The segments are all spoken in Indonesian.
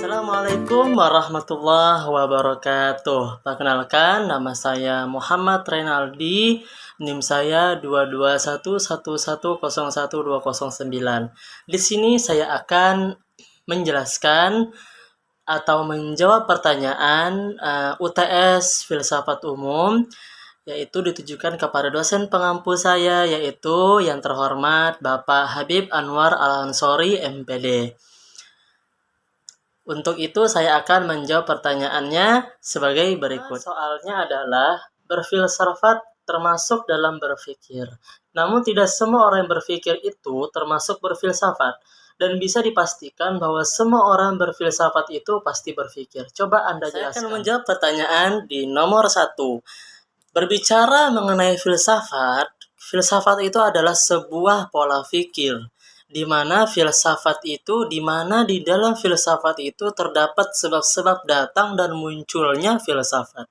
Assalamualaikum warahmatullahi wabarakatuh. Perkenalkan, nama saya Muhammad Renaldi. NIM saya 22111101209. Di sini saya akan menjelaskan atau menjawab pertanyaan UTS Filsafat Umum, yaitu ditujukan kepada dosen pengampu saya, yaitu yang terhormat Bapak Habib Anwar Al-Ansori, MPD. Untuk itu saya akan menjawab pertanyaannya sebagai berikut. Soalnya adalah berfilsafat termasuk dalam berpikir. Namun tidak semua orang yang berpikir itu termasuk berfilsafat. Dan bisa dipastikan bahwa semua orang berfilsafat itu pasti berpikir. Coba Anda jelaskan. Saya akan menjawab pertanyaan di nomor 1. Berbicara mengenai filsafat, filsafat itu adalah sebuah pola pikir. Di mana di dalam filsafat itu terdapat sebab-sebab datang dan munculnya filsafat.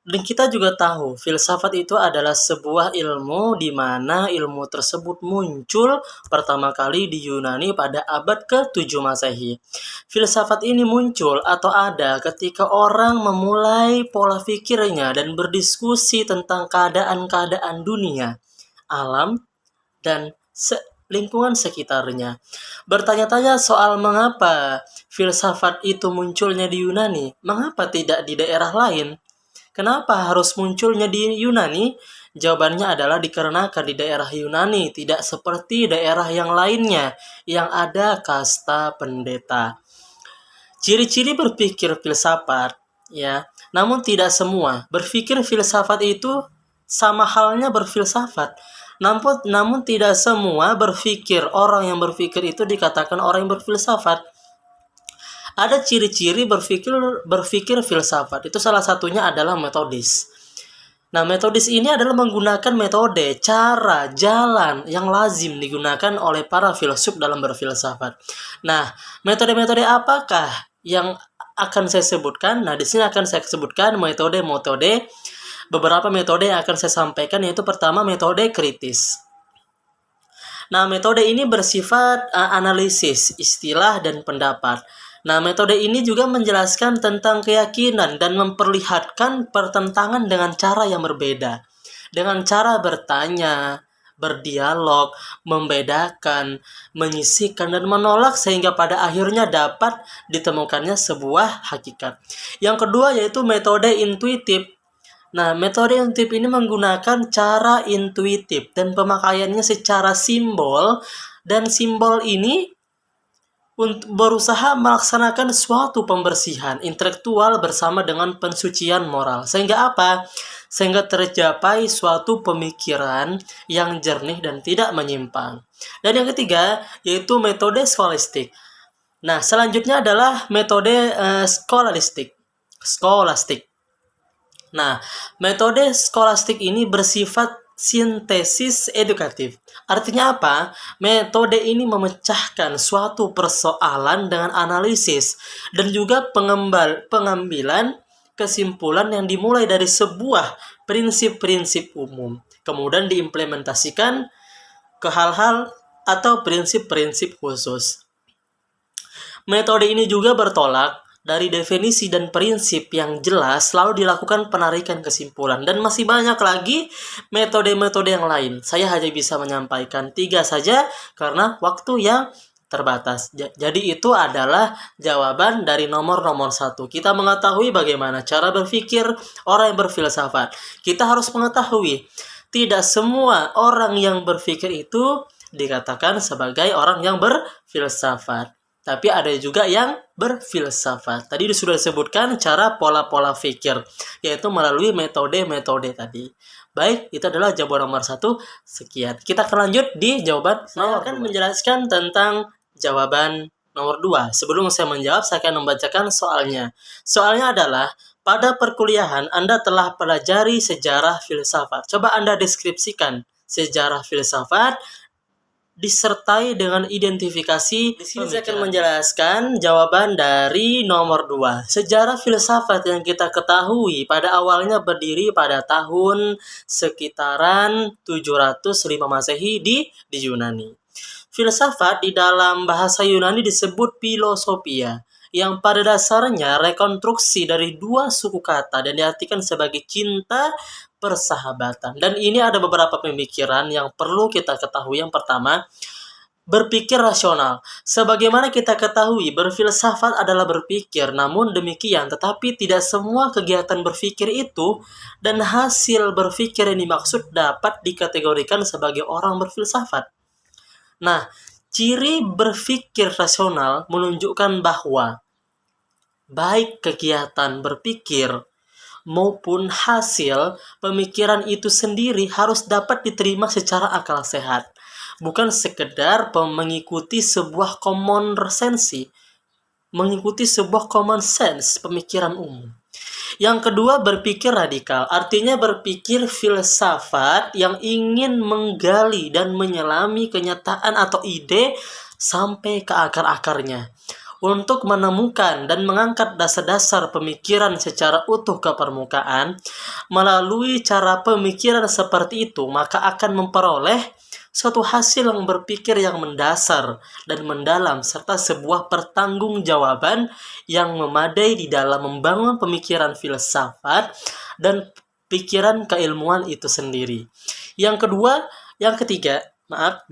Dan kita juga tahu, filsafat itu adalah sebuah ilmu di mana ilmu tersebut muncul pertama kali di Yunani pada abad ke-7 Masehi. Filsafat ini muncul atau ada ketika orang memulai pola pikirnya dan berdiskusi tentang keadaan-keadaan dunia, alam, dan lingkungan sekitarnya. Bertanya-tanya soal mengapa filsafat itu munculnya di Yunani, mengapa tidak di daerah lain? Kenapa harus munculnya di Yunani? Jawabannya adalah dikarenakan di daerah Yunani tidak seperti daerah yang lainnya yang ada kasta pendeta. Ciri-ciri berpikir filsafat, ya. Namun tidak semua berpikir filsafat itu sama halnya berfilsafat. Namun tidak semua orang yang berpikir itu dikatakan orang yang berfilsafat. Ada ciri-ciri berpikir filsafat. Itu salah satunya adalah metodis. Nah, metodis ini adalah menggunakan metode, cara, jalan yang lazim digunakan oleh para filsuf dalam berfilsafat. Nah, metode-metode apakah yang akan saya sebutkan? Nah, di sini akan saya sebutkan metode-metode. Beberapa metode yang akan saya sampaikan, yaitu pertama metode kritis. Nah, metode ini bersifat analisis, istilah, dan pendapat. Nah, metode ini juga menjelaskan tentang keyakinan dan memperlihatkan pertentangan dengan cara yang berbeda. Dengan cara bertanya, berdialog, membedakan, menyisihkan, dan menolak sehingga pada akhirnya dapat ditemukannya sebuah hakikat. Yang kedua yaitu metode intuitif. Nah, metode intuitif ini menggunakan cara intuitif dan pemakaiannya secara simbol, dan simbol ini berusaha melaksanakan suatu pembersihan intelektual bersama dengan pensucian moral. Sehingga apa? Sehingga tercapai suatu pemikiran yang jernih dan tidak menyimpang. Dan yang ketiga yaitu metode skolastik. Nah, selanjutnya adalah metode skolastik. Nah, metode skolastik ini bersifat sintesis edukatif. Artinya apa? Metode ini memecahkan suatu persoalan dengan analisis dan juga pengambilan kesimpulan yang dimulai dari sebuah prinsip-prinsip umum, kemudian diimplementasikan ke hal-hal atau prinsip-prinsip khusus. Metode ini juga bertolak dari definisi dan prinsip yang jelas, lalu dilakukan penarikan kesimpulan. Dan masih banyak lagi metode-metode yang lain. Saya hanya bisa menyampaikan 3 saja karena waktu yang terbatas. Jadi itu adalah jawaban dari nomor 1. Kita mengetahui bagaimana cara berpikir orang yang berfilsafat. Kita harus mengetahui tidak semua orang yang berpikir itu dikatakan sebagai orang yang berfilsafat. Tapi ada juga yang berfilsafat. Tadi sudah disebutkan cara pola-pola pikir, yaitu melalui metode-metode tadi. Baik, itu adalah jawaban nomor 1. Sekian. Kita akan lanjut di jawaban nomor 2. Saya akan menjelaskan tentang jawaban nomor 2. Sebelum saya menjawab, saya akan membacakan soalnya. Soalnya adalah, pada perkuliahan Anda telah pelajari sejarah filsafat. Coba Anda deskripsikan sejarah filsafat disertai dengan identifikasi. Di sini saya akan menjelaskan jawaban dari nomor 2. Sejarah filsafat yang kita ketahui pada awalnya berdiri pada tahun sekitaran 705 Masehi di Yunani. Filsafat di dalam bahasa Yunani disebut filosofia, yang pada dasarnya rekonstruksi dari dua suku kata dan diartikan sebagai cinta, persahabatan. Dan ini ada beberapa pemikiran yang perlu kita ketahui. Yang pertama, berpikir rasional. Sebagaimana kita ketahui, berfilsafat adalah berpikir. Namun demikian, tetapi tidak semua kegiatan berpikir itu dan hasil berpikir yang dimaksud dapat dikategorikan sebagai orang berfilsafat. Nah, ciri berpikir rasional menunjukkan bahwa baik kegiatan berpikir maupun hasil pemikiran itu sendiri harus dapat diterima secara akal sehat. Bukan sekedar mengikuti sebuah common sense pemikiran umum. Yang kedua, berpikir radikal. Artinya berpikir filsafat yang ingin menggali dan menyelami kenyataan atau ide sampai ke akar-akarnya, untuk menemukan dan mengangkat dasar-dasar pemikiran secara utuh ke permukaan. Melalui cara pemikiran seperti itu, maka akan memperoleh suatu hasil yang berpikir yang mendasar dan mendalam, serta sebuah pertanggungjawaban yang memadai di dalam membangun pemikiran filsafat dan pikiran keilmuan itu sendiri. Yang ketiga,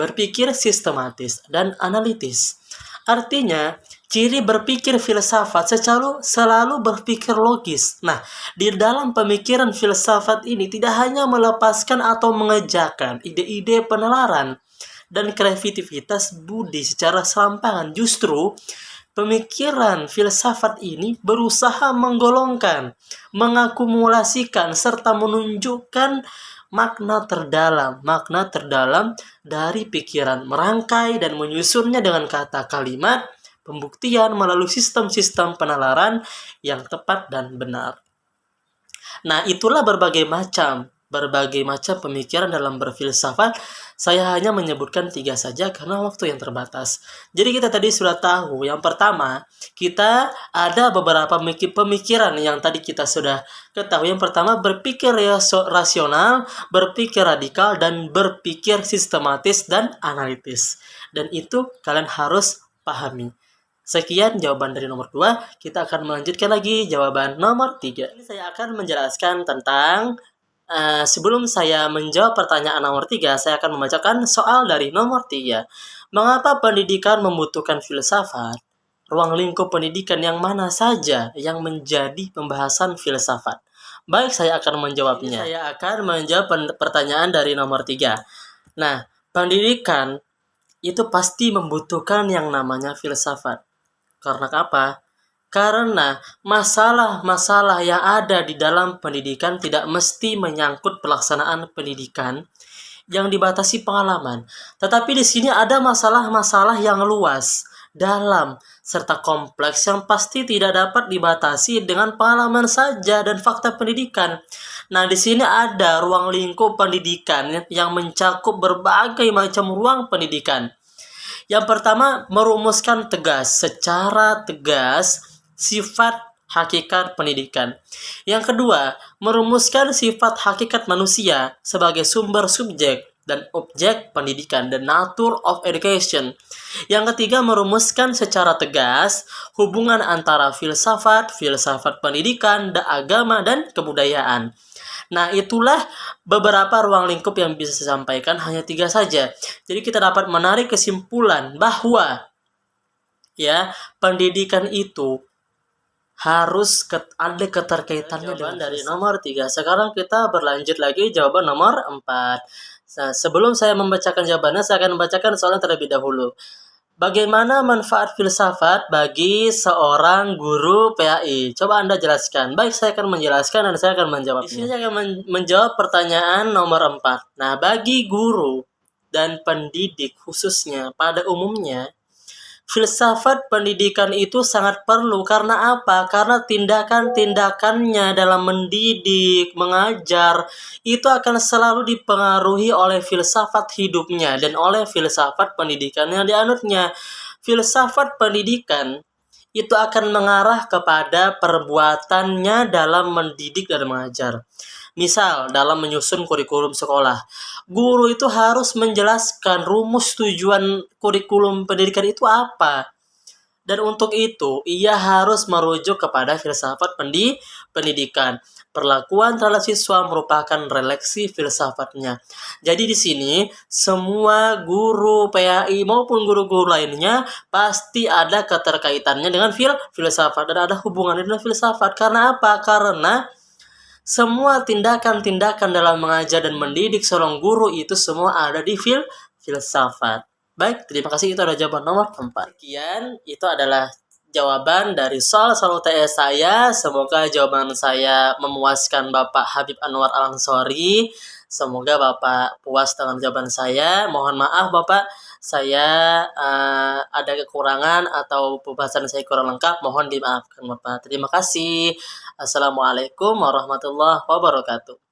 berpikir sistematis dan analitis. Artinya, ciri berpikir filsafat selalu berpikir logis. Nah, di dalam pemikiran filsafat ini tidak hanya melepaskan atau mengejakan ide-ide penalaran dan kreativitas budi secara serampangan. Justru, pemikiran filsafat ini berusaha menggolongkan, mengakumulasikan, serta menunjukkan makna terdalam dari pikiran, merangkai dan menyusunnya dengan kata kalimat pembuktian melalui sistem-sistem penalaran yang tepat dan benar. Nah, itulah berbagai macam pemikiran dalam berfilsafat. Saya hanya menyebutkan 3 saja karena waktu yang terbatas. Jadi kita tadi sudah tahu, yang pertama, kita ada beberapa pemikiran yang tadi kita sudah ketahui. Yang pertama, berpikir rasional, berpikir radikal, dan berpikir sistematis dan analitis. Dan itu kalian harus pahami. Sekian jawaban dari nomor 2. Kita akan melanjutkan lagi jawaban nomor 3. Ini saya akan menjelaskan tentang sebelum saya menjawab pertanyaan nomor 3, saya akan membacakan soal dari nomor 3. Mengapa pendidikan membutuhkan filsafat? Ruang lingkup pendidikan yang mana saja yang menjadi pembahasan filsafat? Baik, saya akan menjawabnya. Saya akan menjawab pertanyaan dari nomor 3. Nah, pendidikan itu pasti membutuhkan yang namanya filsafat. Karena apa? Karena masalah-masalah yang ada di dalam pendidikan tidak mesti menyangkut pelaksanaan pendidikan yang dibatasi pengalaman. Tetapi di sini ada masalah-masalah yang luas, dalam, serta kompleks yang pasti tidak dapat dibatasi dengan pengalaman saja dan fakta pendidikan. Nah, di sini ada ruang lingkup pendidikan yang mencakup berbagai macam ruang pendidikan. Yang pertama, merumuskan secara tegas sifat hakikat pendidikan. Yang kedua, merumuskan sifat hakikat manusia sebagai sumber subjek dan objek pendidikan, the nature of education. Yang ketiga, merumuskan secara tegas hubungan antara filsafat pendidikan, agama, dan kebudayaan. Nah, itulah beberapa ruang lingkup yang bisa saya sampaikan, hanya 3 saja. Jadi kita dapat menarik kesimpulan bahwa pendidikan itu harus ada keterkaitannya dengan dari nomor 3. Sekarang kita berlanjut lagi jawaban nomor 4. Nah, sebelum saya membacakan jawabannya, saya akan membacakan soalnya terlebih dahulu. Bagaimana manfaat filsafat bagi seorang guru PAI? Coba Anda jelaskan. Baik, saya akan menjelaskan dan saya akan menjawabnya. Di sini saya akan menjawab pertanyaan nomor 4. Nah, bagi guru dan pendidik khususnya pada umumnya, filsafat pendidikan itu sangat perlu. Karena apa? Karena tindakan-tindakannya dalam mendidik, mengajar, itu akan selalu dipengaruhi oleh filsafat hidupnya dan oleh filsafat pendidikan yang dianutnya. Filsafat pendidikan itu akan mengarah kepada perbuatannya dalam mendidik dan mengajar. Misal, dalam menyusun kurikulum sekolah, guru itu harus menjelaskan rumus tujuan kurikulum pendidikan itu apa. Dan untuk itu, ia harus merujuk kepada filsafat pendidikan. Perlakuan terhadap siswa merupakan releksi filsafatnya. Jadi di sini, semua guru PAI maupun guru-guru lainnya pasti ada keterkaitannya dengan filsafat dan ada hubungannya dengan filsafat. Karena apa? Karena semua tindakan-tindakan dalam mengajar dan mendidik seorang guru itu semua ada di filsafat. Baik, terima kasih. Itu adalah jawaban nomor 4. Sekian, itu adalah jawaban dari soal-soal UTS saya. Semoga jawaban saya memuaskan Bapak Habib Anwar Al-Ansori. Semoga Bapak puas dengan jawaban saya. Mohon maaf Bapak, saya ada kekurangan atau pembahasan saya kurang lengkap. Mohon dimaafkan Bapak. Terima kasih. Assalamualaikum warahmatullahi wabarakatuh.